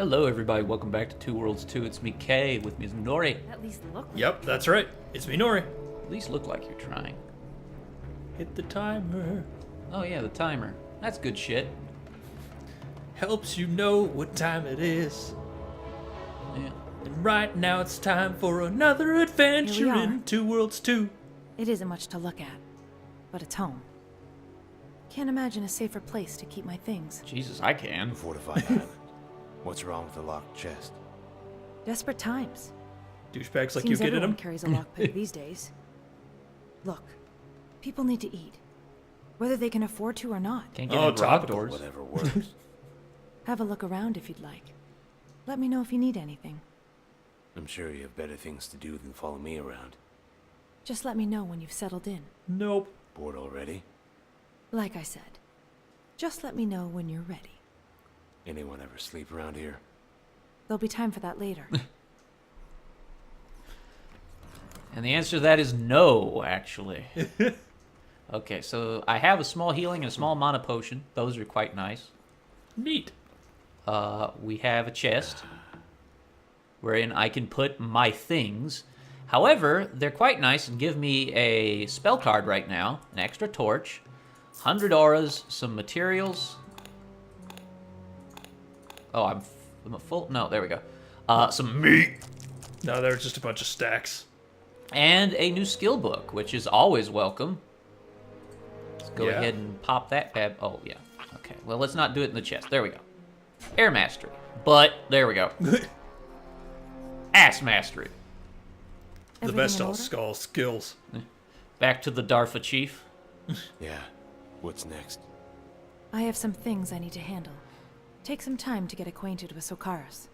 Hello, everybody. Welcome back to Two Worlds 2. It's me, Kay. With me is Nori. At least look. Yep, that's right. It's me, Nori. At least look like you're trying. Hit the timer. Oh, yeah, the timer. That's good shit. Helps you know what time it is. Yeah. And right now it's time for another adventure Here we are. in Two Worlds 2. It isn't much to look at, but it's home. Can't imagine a safer place to keep my things. Jesus, I can. Fortified island. What's wrong with the locked chest? Desperate times. Douchebags like Seems you get in everyone them. carries a lockpick these days. Look, people need to eat, whether they can afford to or not. Can't get Oh, in garage topical. doors. Whatever works. Have a look around if you'd like. Let me know if you need anything. I'm sure you have better things to do than follow me around. Just let me know when you've settled in. Nope. Bored already? Like I said, just let me know when you're ready. Anyone ever sleep around here? There'll be time for that later. And the answer to that is no, actually. Okay, so I have a small healing and a small mana potion. Those are quite nice. Neat. We have a chest wherein I can put my things. However, they're quite nice and give me a spell card right now, an extra torch, 100 auras, some materials. Oh, I'm a full. No, there we go. Some meat No, they're just a bunch of stacks. and a new skill book, which is always welcome. Let's go Yeah. ahead and pop that tab. Oh yeah. Okay. Well, let's not do it in the chest. There we go. Air mastery, but there we go. Ass mastery. The Everything best in all order? skull skills. Back to the Darfa chief. Yeah. What's next? I have some things I need to handle. Take some time to get acquainted with Sokaris.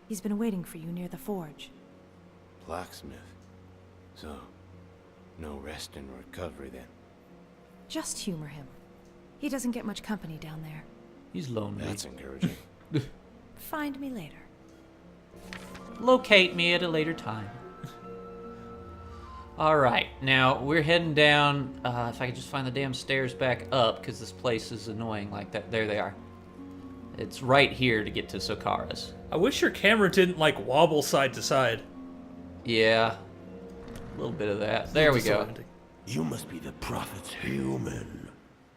He's been waiting for you near the forge. Blacksmith. So, no rest and recovery then. Just humor him. He doesn't get much company down there. He's lonely. That's encouraging. Find me later. Locate me at a later time. All right, now we're heading down. If I could just find the damn stairs back up, because this place is annoying like that. There they are. It's right here to get to Sokaris. I wish your camera didn't, like, wobble side to side. Yeah, a little bit of that. There we go. Disorienting. You must be the prophet's human.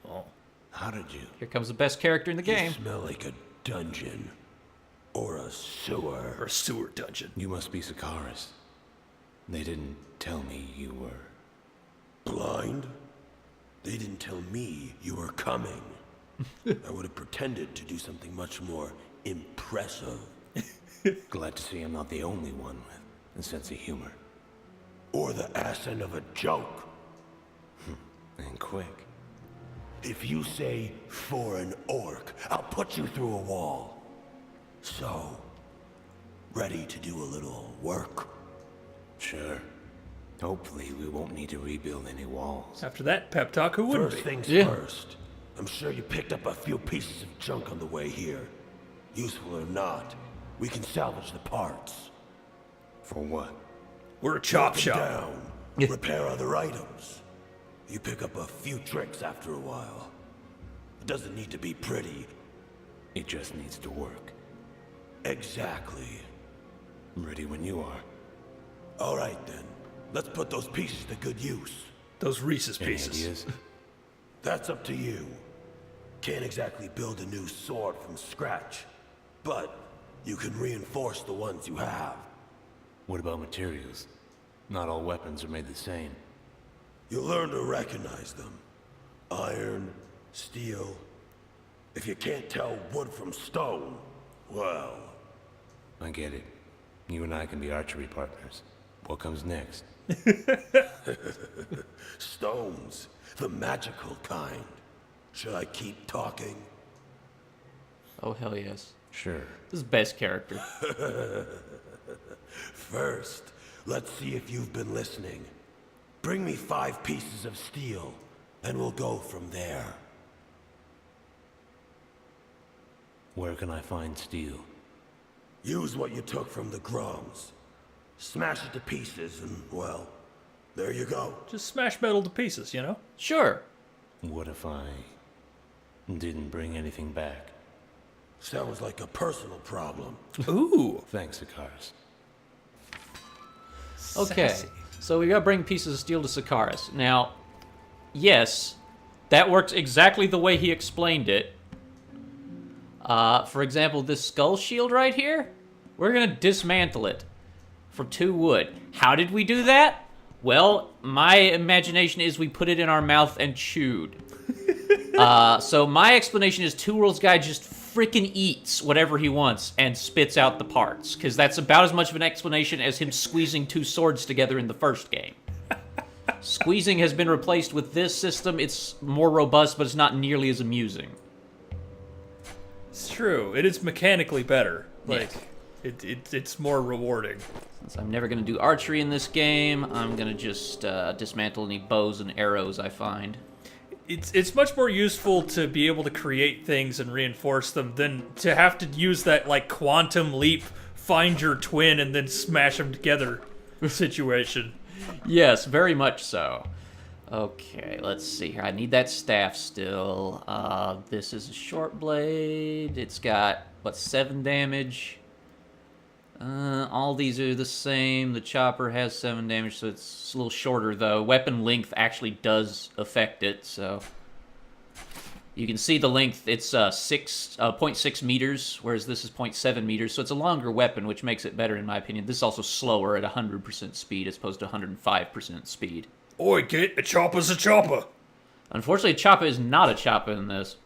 Oh. How did you? Here comes the best character in the game. You smell like a dungeon. Or a sewer. Or a sewer dungeon. You must be Sakaris. They didn't tell me you were. Blind? They didn't tell me you were coming. I would have pretended to do something much more impressive. Glad to see I'm not the only one with a sense of humor. Or the accent of a joke. And quick. If you say, for an orc, I'll put you through a wall. So, ready to do a little work? Sure. Hopefully we won't need to rebuild any walls. After that pep talk, who wouldn't First be? things Yeah. first. I'm sure you picked up a few pieces of junk on the way here. Useful or not, we can salvage the parts. For what? We're a chop Them shop. down, Yeah. repair other items. You pick up a few tricks after a while. It doesn't need to be pretty. It just needs to work. Exactly. I'm ready when you are. All right then, let's put those pieces to good use. Those Reese's Any pieces. ideas? That's up to you. Can't exactly build a new sword from scratch, but you can reinforce the ones you have. What about materials? Not all weapons are made the same. You'll learn to recognize them. Iron, steel. If you can't tell wood from stone, well, I get it. You and I can be archery partners. What comes next? stones, the magical kind. Should I keep talking? Oh hell yes. Sure. This is best character. First, let's see if you've been listening. Bring me 5 pieces of steel, and we'll go from there. Where can I find steel? Use what you took from the Grums. Smash it to pieces, and, well, there you go. Just smash metal to pieces, you know? Sure. What if I didn't bring anything back? Sounds like a personal problem. Ooh. Thanks, Sakaris. Okay, Sassy. so we gotta bring pieces of steel to Sakaris. Now, yes, that works exactly the way he explained it. For example, this skull shield right here, we're gonna dismantle it for 2 wood. How did we do that? Well, my imagination is we put it in our mouth and chewed. So my explanation is Two Worlds Guy just freaking eats whatever he wants and spits out the parts, because that's about as much of an explanation as him squeezing 2 swords together in the first game. Squeezing has been replaced with this system. It's more robust, but it's not nearly as amusing. It's true. It is mechanically better. Like, Yes. it's more rewarding. Since I'm never going to do archery in this game, I'm going to just dismantle any bows and arrows I find. It's much more useful to be able to create things and reinforce them than to have to use that, like, quantum leap, find your twin, and then smash them together situation. Yes, very much so. Okay, let's see here. I need that staff still. This is a short blade. It's got, 7 damage? All these are the same. The chopper has 7 damage, so it's a little shorter, though. Weapon length actually does affect it, so... You can see the length, it's 0.6 meters, whereas this is 0.7 meters, so it's a longer weapon, which makes it better in my opinion. This is also slower at 100% speed as opposed to 105% speed. Oi, kid, a chopper's a chopper. Unfortunately, a choppa is not a choppa in this.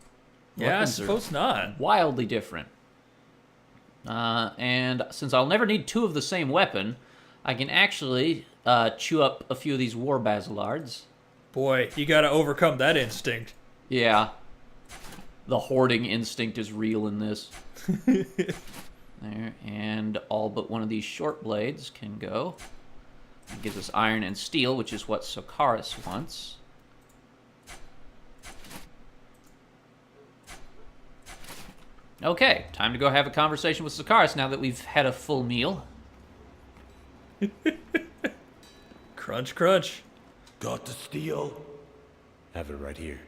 Yeah, I Weapons are suppose not. wildly different. And since I'll never need 2 of the same weapon, I can actually chew up a few of these war basilards. Boy, you gotta overcome that instinct. Yeah. The hoarding instinct is real in this. There, and all but one of these short blades can go. It gives us iron and steel, which is what Sakaris wants. Okay, time to go have a conversation with Sakaris now that we've had a full meal. Crunch, crunch. Got the steel? Have it right here.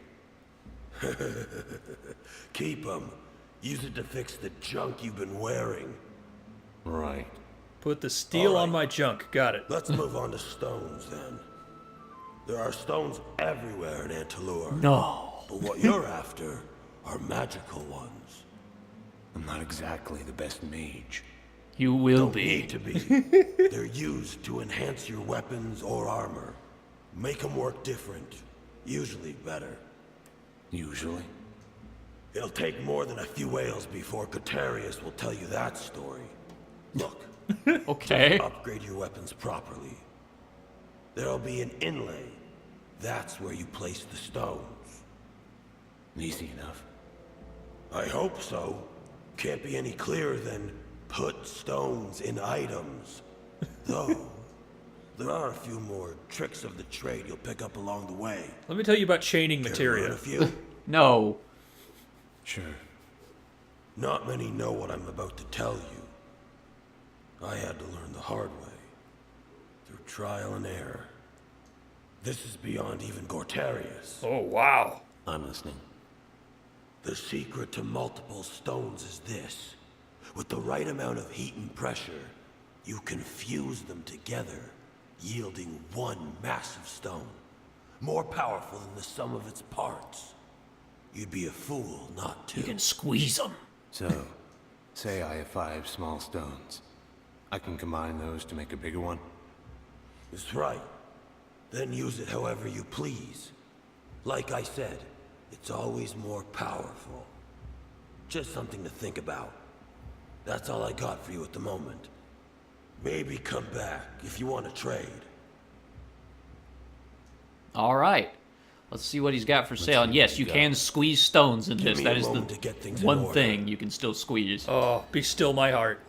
Keep 'em. Use it to fix the junk you've been wearing. Right. Put the steel All on right. my junk. Got it. Let's move on to stones, then. There are stones everywhere in Antalur. No. But what you're after are magical ones. I'm not exactly the best mage. You will Don't be. need to be. They're used to enhance your weapons or armor. Make them work different. Usually better. Usually. It'll take more than a few ales before Catarius will tell you that story. Look, Okay. upgrade your weapons properly. There'll be an inlay. That's where you place the stones. Easy enough. I hope so. Can't be any clearer than put stones in items. Though, there are a few more tricks of the trade you'll pick up along the way. Let me tell you about chaining Care to materia. learn a few? No. Sure. Not many know what I'm about to tell you. I had to learn the hard way. Through trial and error. This is beyond even Gortarius. Oh, wow. I'm listening. The secret to multiple stones is this. With the right amount of heat and pressure, you can fuse them together, yielding one massive stone. More powerful than the sum of its parts. You'd be a fool not to. You can squeeze them. So, say I have 5 small stones. I can combine those to make a bigger one? That's right. Then use it however you please. Like I said, it's always more powerful. Just something to think about. That's all I got for you at the moment. Maybe come back if you want to trade. All right. Let's see what he's got for sale. And yes, you can squeeze stones in this. me That a is moment to the get things in one order. thing you can still squeeze. Oh, be still my heart.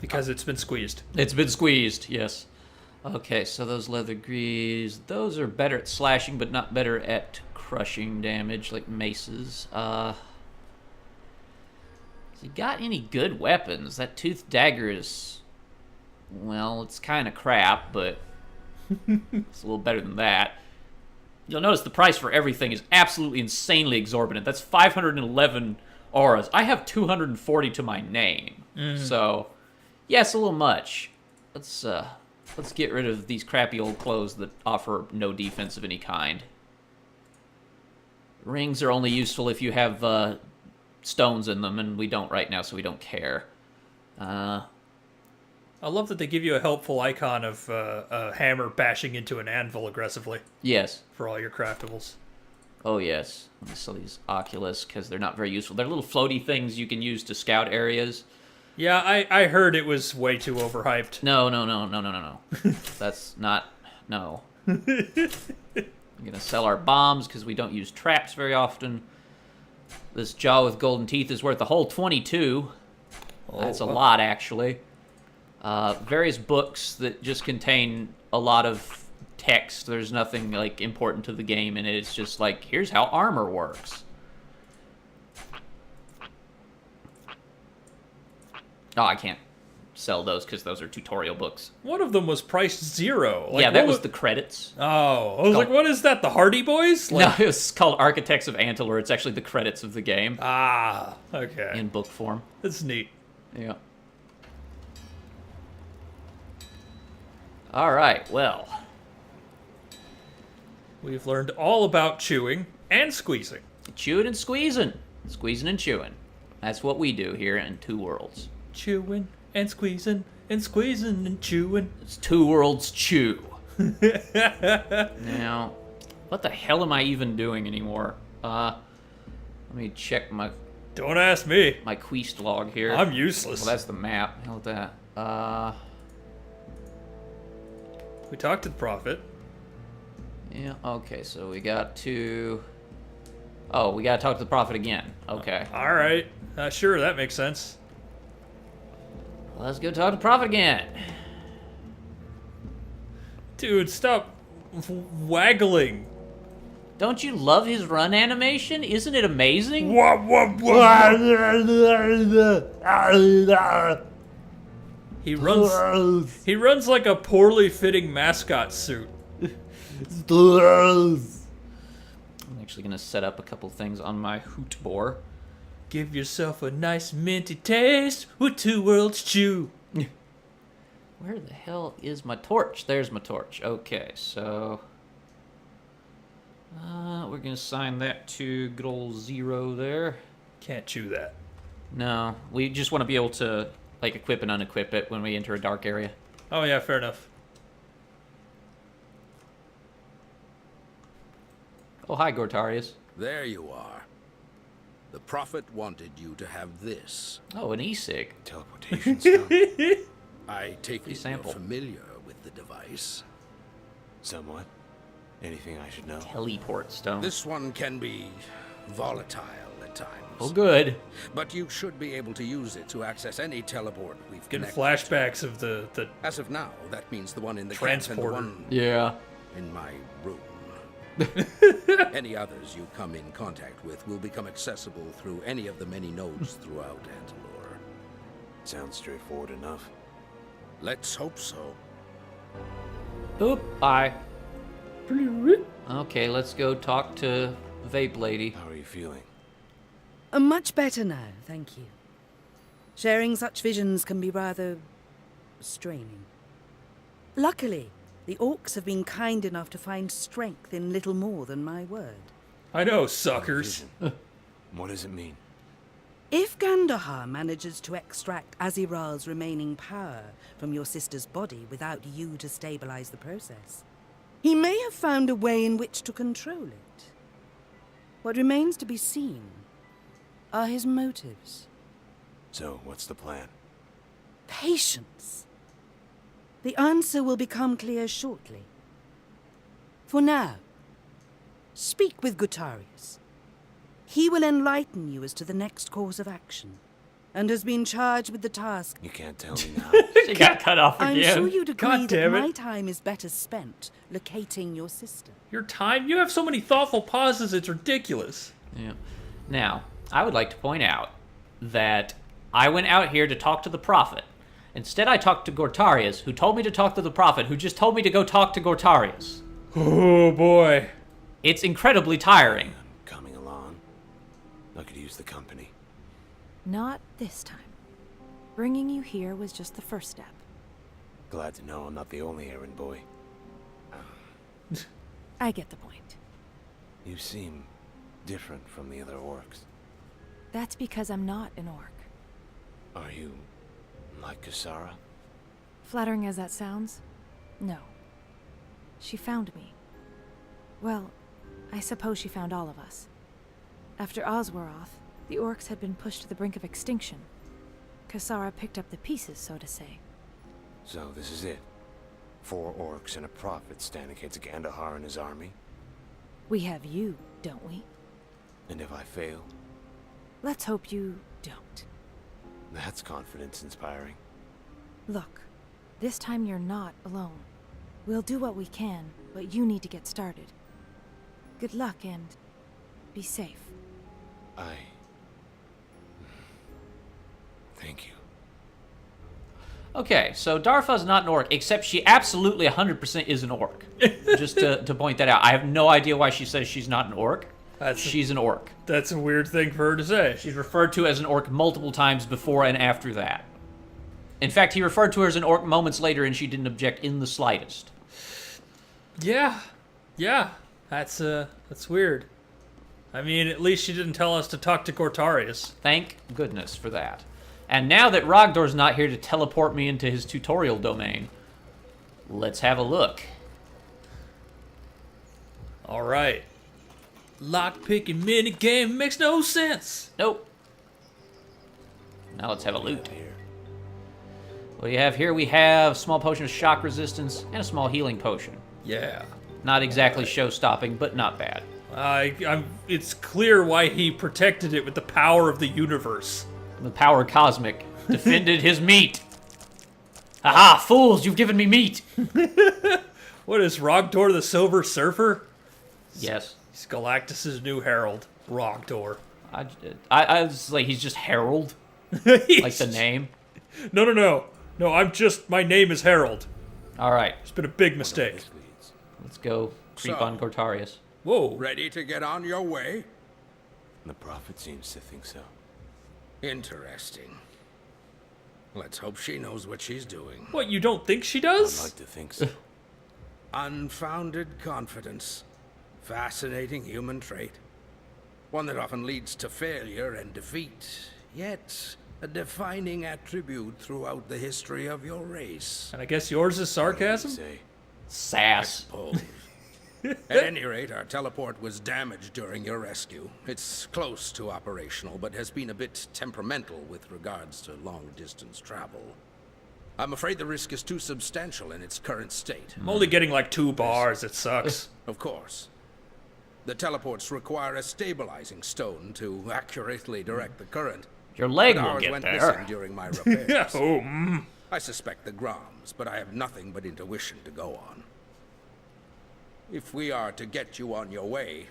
Because it's been squeezed. It's been squeezed, yes. Okay, so those leather greaves, those are better at slashing, but not better at crushing damage, like maces. Has he got any good weapons? That toothed dagger is, well, it's kind of crap, but it's a little better than that. You'll notice the price for everything is absolutely insanely exorbitant. That's 511 auras. I have 240 to my name. So, yes, a little much. Let's get rid of these crappy old clothes that offer no defense of any kind. Rings are only useful if you have stones in them, and we don't right now, so we don't care. I love that they give you a helpful icon of a hammer bashing into an anvil aggressively Yes. for all your craftables. Oh, yes. Let me sell these Oculus, because they're not very useful. They're little floaty things you can use to scout areas. Yeah, I heard it was way too overhyped. No. That's not... No. I'm going to sell our bombs, because we don't use traps very often. This jaw with golden teeth is worth a whole 22. That's a lot, actually. Various books that just contain a lot of text. There's nothing, like, important to the game, and it's just like, here's how armor works. Oh, I can't sell those because those are tutorial books. One of them was priced 0. Like, yeah, that what was the credits. Oh, I was like, what is that? The Hardy Boys? Like... No, it was called Architects of Antler. It's actually the credits of the game Ah, okay. in book form. That's neat. Yeah. All right, well. We've learned all about chewing and squeezing. Chewing and squeezing. Squeezing and chewing. That's what we do here in Two Worlds. Chewing and squeezing and chewing. It's Two Worlds Chew. Now, what the hell am I even doing anymore? Let me check my Don't ask me. quest log here. I'm useless. Well, that's the map. Hell with that. We talked to the prophet. Yeah, okay, so we got to... Oh, we gotta talk to the prophet again. Okay. All right. Sure, that makes sense. Let's go talk to the prophet again. Dude, stop waggling. Don't you love his run animation? Isn't it amazing? He runs like a poorly fitting mascot suit. I'm actually gonna set up a couple things on my hoot bore. Give yourself a nice minty taste with Two Worlds Chew. Where the hell is my torch? There's my torch. Okay, so... we're gonna assign that to good old 0 there. Can't chew that. No, we just want to be able to, like, equip and unequip it when we enter a dark area. Oh yeah, fair enough. Oh, hi, Gortarius. There you are. The prophet wanted you to have this. Oh, an e-cig. Teleportation stone. I take it you're sample. familiar with the device. Somewhat. Anything I should know? Teleport stone. This one can be volatile at times. Oh, good. But you should be able to use it to access any teleport we've Getting connected. flashbacks of the As of now, that means the one in the camp and the Transporter. one Yeah. in my room. Any others you come in contact with will become accessible through any of the many nodes throughout Antalor. Sounds straightforward enough. Let's hope so. Oop, bye. Okay, let's go talk to Vape Lady. How are you feeling? Much better now, thank you. Sharing such visions can be rather straining. Luckily, the orcs have been kind enough to find strength in little more than my word. I know, suckers. Vision. What does it mean? If Gandahar manages to extract Aziral's remaining power from your sister's body without you to stabilize the process, he may have found a way in which to control it. What remains to be seen are his motives. So, what's the plan? Patience. The answer will become clear shortly. For now, speak with Gutarius. He will enlighten you as to the next course of action, and has been charged with the task. You can't tell me now. She got cut off I'm again. sure you'd agree God that damn it. my time is better spent locating your sister. Your time? You have so many thoughtful pauses, it's ridiculous. Yeah. Now, I would like to point out that I went out here to talk to the prophet. Instead, I talked to Gortarius, who told me to talk to the prophet, who just told me to go talk to Gortarius. Oh boy. It's incredibly tiring. Coming along. I could use the company. Not this time. Bringing you here was just the first step. Glad to know I'm not the only errand boy. I get the point. You seem different from the other orcs. That's because I'm not an orc. Are you like Kasara? Flattering as that sounds, no. She found me. Well, I suppose she found all of us. After Oswaroth, the orcs had been pushed to the brink of extinction. Kasara picked up the pieces, so to say. So this is it. 4 orcs and a prophet stand against Gandahar and his army? We have you, don't we? And if I fail? Let's hope you don't. That's confidence-inspiring. Look, this time you're not alone. We'll do what we can, but you need to get started. Good luck and be safe. Thank you. Okay, so Darfa's not an orc, except she absolutely 100% is an orc. Just to point that out. I have no idea why she says she's not an orc. She's an orc. That's a weird thing for her to say. She's referred to as an orc multiple times before and after that. In fact, he referred to her as an orc moments later, and she didn't object in the slightest. Yeah. That's weird. I mean, at least she didn't tell us to talk to Gortarius. Thank goodness for that. And now that Rogdor's not here to teleport me into his tutorial domain, let's have a look. All right. Lockpicking minigame makes no sense. Nope. Now let's have a loot. What do you have here? We have a small potion of shock resistance and a small healing potion. Yeah. Not exactly show-stopping, but not bad. It's clear why he protected it with the power of the universe. The power cosmic defended his meat. Aha, fools, you've given me meat. What is Rogdor the Silver Surfer? Yes. He's Galactus's new herald, Rogdor. I was like, he's just Herald, like the name. No, my name is Harold. All right, It's been a big mistake. let's go creep So- on Gortarius. Whoa. Ready to get on your way? The prophet seems to think so. Interesting. Let's hope she knows what she's doing. What, you don't think she I'd does? like to think so. Unfounded confidence. Fascinating human trait. One that often leads to failure and defeat, yet a defining attribute throughout the history of your race. And I guess yours is sarcasm? Say, Sass. Suppose. At any rate, our teleport was damaged during your rescue. It's close to operational, but has been a bit temperamental with regards to long-distance travel. I'm afraid the risk is too substantial in its current state. I'm only getting like 2 bars, it sucks. Of course. The teleports require a stabilizing stone to accurately direct the current. Your leg But will ours get went there. missing during my repairs. Oh, I suspect the Groms, but I have nothing but intuition to go on. If we are to get you on your way,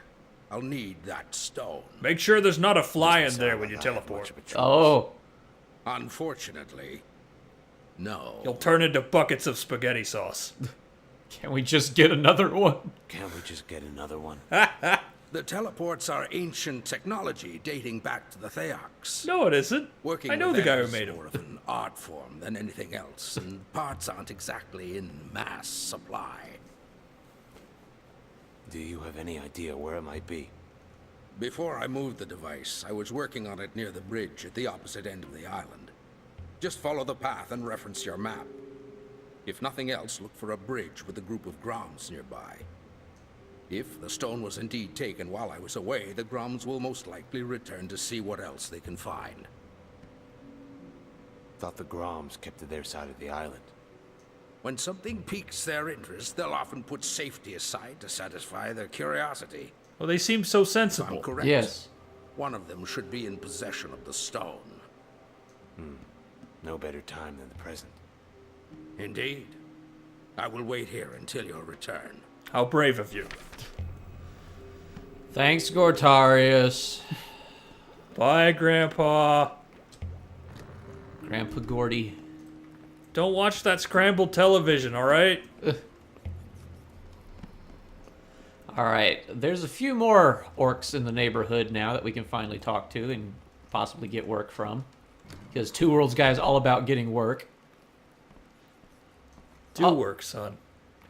I'll need that stone. Make sure there's not a fly in doesn't there sound when you like I have teleport. much of a choice. Oh, Unfortunately, no. You'll turn into buckets of spaghetti sauce. can we just get another one? Can't we just get another one? The teleports are ancient technology dating back to the Theox. No, it isn't. Working I know with the guy them who is made him. more of an art form than anything else, and parts aren't exactly in mass supply. Do you have any idea where it might be? Before I moved the device, I was working on it near the bridge at the opposite end of the island. Just follow the path and reference your map. If nothing else, look for a bridge with a group of Groms nearby. If the stone was indeed taken while I was away, the Groms will most likely return to see what else they can find. Thought the Groms kept to their side of the island. When something piques their interest, they'll often put safety aside to satisfy their curiosity. Well, they seem so If I'm sensible. correct, Yes. one of them should be in possession of the stone. No better time than the present. Indeed. I will wait here until your return. How brave of you. Thanks, Gortarius. Bye, Grandpa. Grandpa Gordy. Don't watch that scrambled television, all right? All right, there's a few more orcs in the neighborhood now that we can finally talk to and possibly get work from. Because Two Worlds guy is all about getting work. Do work, son.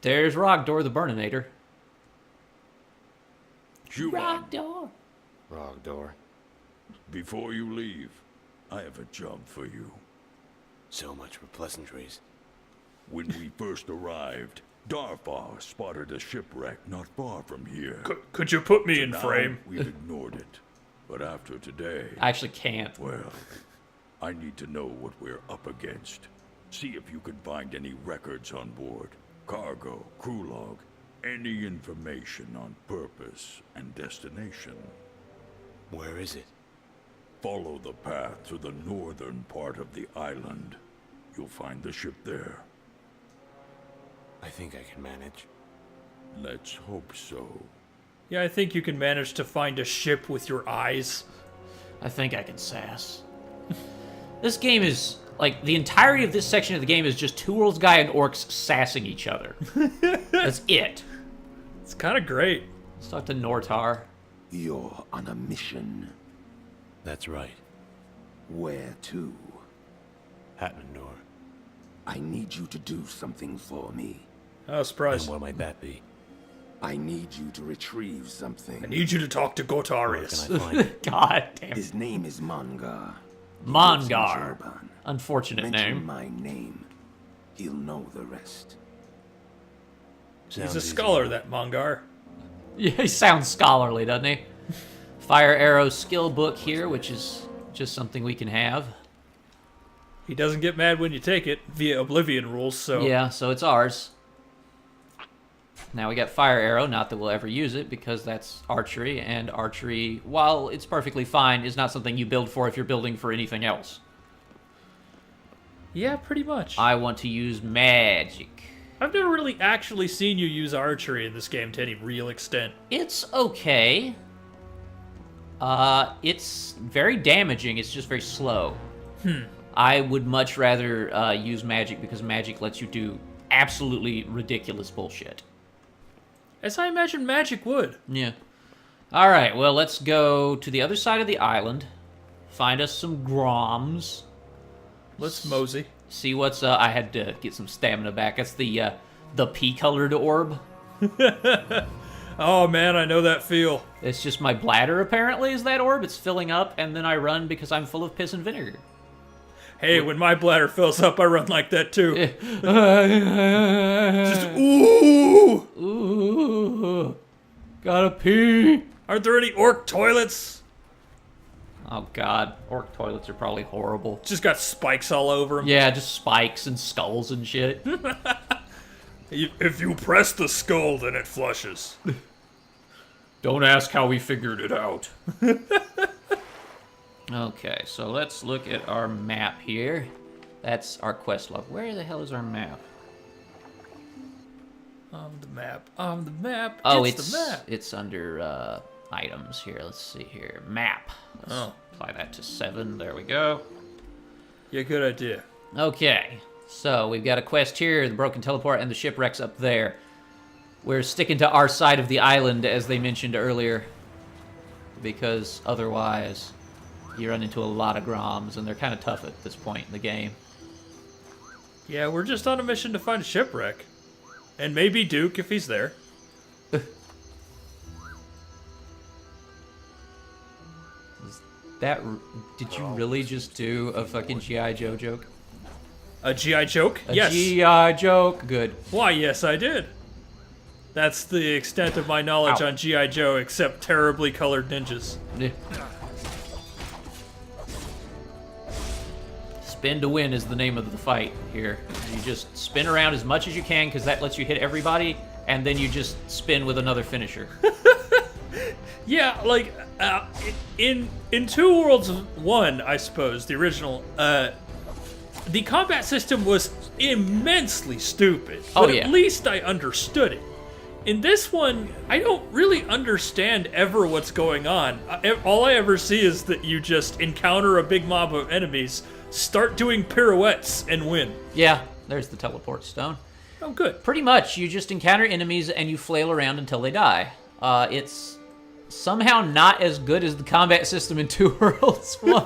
There's Rogdor the Burninator. Human, Rogdor. Rogdor. before you leave, I have a job for you. So much for pleasantries. When we first arrived, Darfar spotted a shipwreck not far from here. Could you put me in Now, frame? we've ignored it. But after today, I actually can't. well, I need to know what we're up against. See if you can find any records on board. Cargo, crew log, any information on purpose and destination. Where is it? Follow the path to the northern part of the island. You'll find the ship there. I think I can manage. Let's hope so. Yeah, I think you can manage to find a ship with your eyes. I think I can sass. This game is, like, the entirety of this section of the game is just Two Worlds guy and orcs sassing each other. That's it. It's kind of great. Let's talk to Nortar. You're on a mission. That's right. Where to? Hatmandor. I need you to do something for me. Oh, surprise. And what might that be? I need you to retrieve something. I need you to talk to Where Gotarius. can I find it? God damn. His name is Mongar. He lives in Mongar. Jerban. Unfortunate Mention name. my name. He'll know the rest. He's Sounds a easy. scholar, that Mongar. Yeah, he sounds scholarly, doesn't he? Fire Arrow skill book here, which is just something we can have. He doesn't get mad when you take it via Oblivion rules, so... Yeah, so it's ours. Now we got Fire Arrow, not that we'll ever use it, because that's archery, and archery, while it's perfectly fine, is not something you build for if you're building for anything else. Yeah, pretty much. I want to use magic. I've never really actually seen you use archery in this game to any real extent. It's okay. It's very damaging, it's just very slow. I would much rather use magic, because magic lets you do absolutely ridiculous bullshit. As I imagine magic would. Yeah. All right, well, let's go to the other side of the island, find us some groms, Let's mosey. see what's... I had to get some stamina back. That's the pea-colored orb. Oh man, I know that feel. It's just my bladder, apparently, is that orb. It's filling up, and then I run because I'm full of piss and vinegar. Hey, when my bladder fills up, I run like that too. Just Ooh! Ooh! Gotta pee! Aren't there any orc toilets? Oh god, orc toilets are probably horrible. Just got spikes all over them. Yeah, just spikes and skulls and shit. If you press the skull, then it flushes. Don't ask how we figured it out. Okay, so let's look at our map here. That's our quest log. Where the hell is our map? On the map. On the map. Oh, it's the map. it's under items here. Let's see here. Map. Let's apply that to 7. There we go. Yeah, good idea. Okay, so we've got a quest here, the broken teleport, and the shipwreck's up there. We're sticking to our side of the island, as they mentioned earlier, because otherwise you run into a lot of groms, and they're kind of tough at this point in the game. Yeah, we're just on a mission to find a shipwreck. And maybe Duke, if he's there. Did you really just do a fucking G.I. Joe joke? A G.I. joke? A Yes. G.I. joke? Good. Why, yes, I did. That's the extent of my knowledge Ow. on G.I. Joe, except terribly colored ninjas. Yeah. Spin to win is the name of the fight here. You just spin around as much as you can, because that lets you hit everybody, and then you just spin with another finisher. Yeah, like, in Two Worlds 1, I suppose, the original, the combat system was immensely stupid. Oh, But yeah. at least I understood it. In this one, I don't really understand ever what's going on. All I ever see is that you just encounter a big mob of enemies, start doing pirouettes, and win. Yeah, there's the teleport stone. Oh, good. Pretty much, you just encounter enemies and you flail around until they die. It's Somehow not as good as the combat system in Two Worlds 1.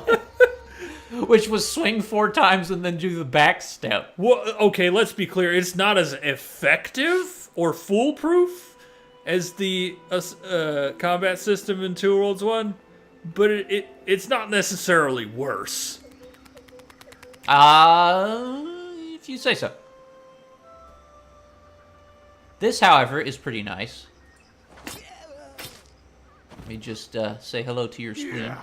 Which was swing 4 times and then do the back step. Well, okay, let's be clear. It's not as effective or foolproof as the combat system in Two Worlds 1, but it's not necessarily worse. If you say so. This, however, is pretty nice. Let me just say hello to your screen.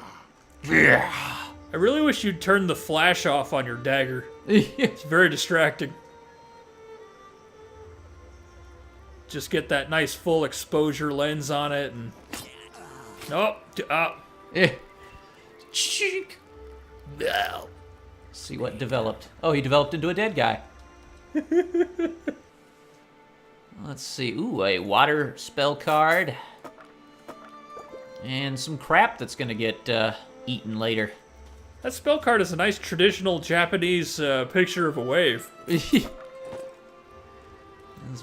I really wish you'd turn the flash off on your dagger. It's very distracting. Just get that nice full exposure lens on it and... Cheek. No. See what developed. Oh, he developed into a dead guy. Let's see. Ooh, a water spell card. And some crap that's going to get eaten later. That spell card is a nice traditional Japanese picture of a wave. There's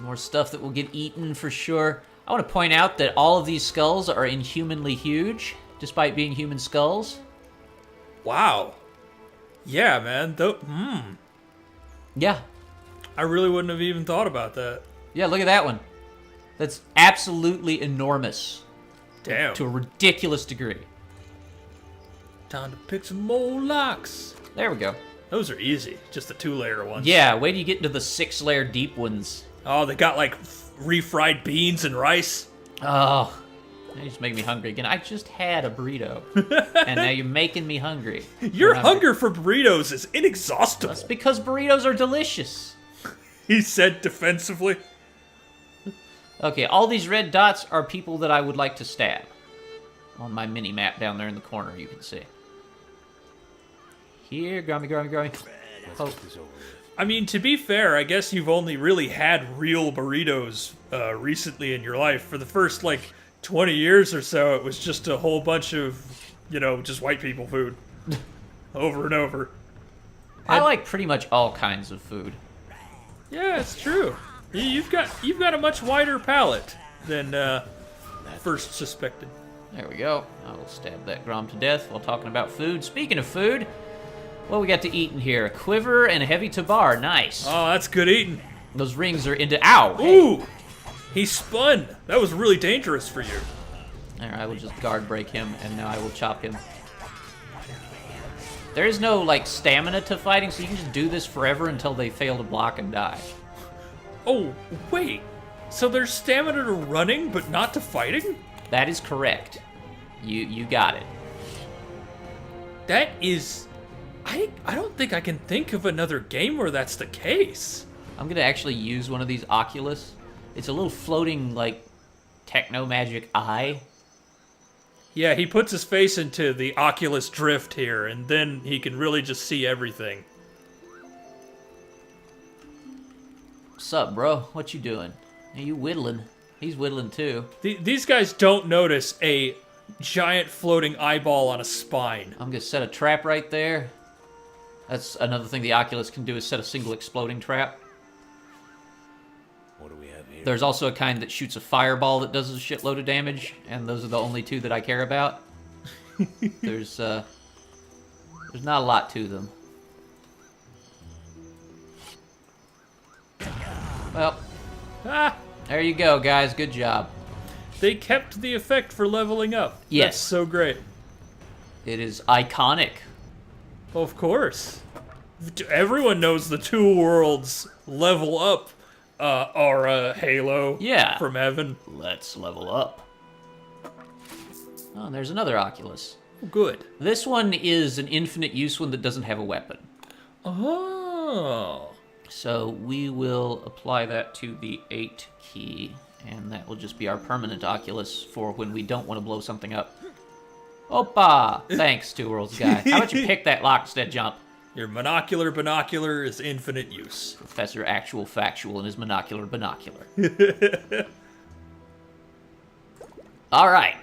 more stuff that will get eaten for sure. I want to point out that all of these skulls are inhumanly huge, despite being human skulls. Wow. Yeah, man. Yeah. I really wouldn't have even thought about that. Yeah, look at that one. That's absolutely enormous. Damn. To a ridiculous degree. Time to pick some more locks. There we go. Those are easy. Just the 2-layer ones. Yeah, wait till you get into the 6-layer deep ones. Oh, they got like refried beans and rice. Oh, you just make me hungry again. I just had a burrito, and now you're making me hungry. Your hunger for burritos is inexhaustible. That's because burritos are delicious. He said defensively. Okay, all these red dots are people that I would like to stab. On my mini-map down there in the corner, you can see. Here, grummy. Oh. I mean, to be fair, I guess you've only really had real burritos recently in your life. For the first, 20 years or so, it was just a whole bunch of, just white people food. Over and over. I like pretty much all kinds of food. Yeah, it's true. You've got a much wider palate than first suspected. There we go. I will stab that Grom to death while talking about food. Speaking of food, what we got to eat in here? A quiver and a heavy tabar. Nice. Oh, that's good eating. Those rings are into... Ow! Ooh! Hey. He spun. That was really dangerous for you. Alright, I will just guard break him, and now I will chop him. There is no, stamina to fighting, so you can just do this forever until they fail to block and die. Oh, wait. So there's stamina to running, but not to fighting? That is correct. You got it. That is... I don't think I can think of another game where that's the case. I'm going to actually use one of these Oculus. It's a little floating, techno-magic eye. Yeah, he puts his face into the Oculus Drift here, and then he can really just see everything. What's up, bro? What you doing? Are you whittling? He's whittling too. These guys don't notice a giant floating eyeball on a spine. I'm going to set a trap right there. That's another thing the Oculus can do, is set a single exploding trap. What do we have here? There's also a kind that shoots a fireball that does a shitload of damage, and those are the only two that I care about. There's not a lot to them. Well, there you go, guys. Good job. They kept the effect for leveling up. Yes. That's so great. It is iconic. Of course. Everyone knows the Two Worlds level up aura halo from Evan. Let's level up. Oh, and there's another Oculus. Good. This one is an infinite use one that doesn't have a weapon. Oh. So we will apply that to the 8 key, and that will just be our permanent Oculus for when we don't want to blow something up. Opa! Thanks, Two Worlds guy. How about you pick that lockstead jump? Your monocular binocular is infinite use. Professor Actual Factual and his monocular binocular. All right.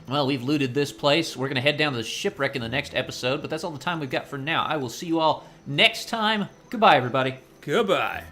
Well, we've looted this place. We're going to head down to the shipwreck in the next episode, but that's all the time we've got for now. I will see you all next time. Goodbye, everybody. Goodbye.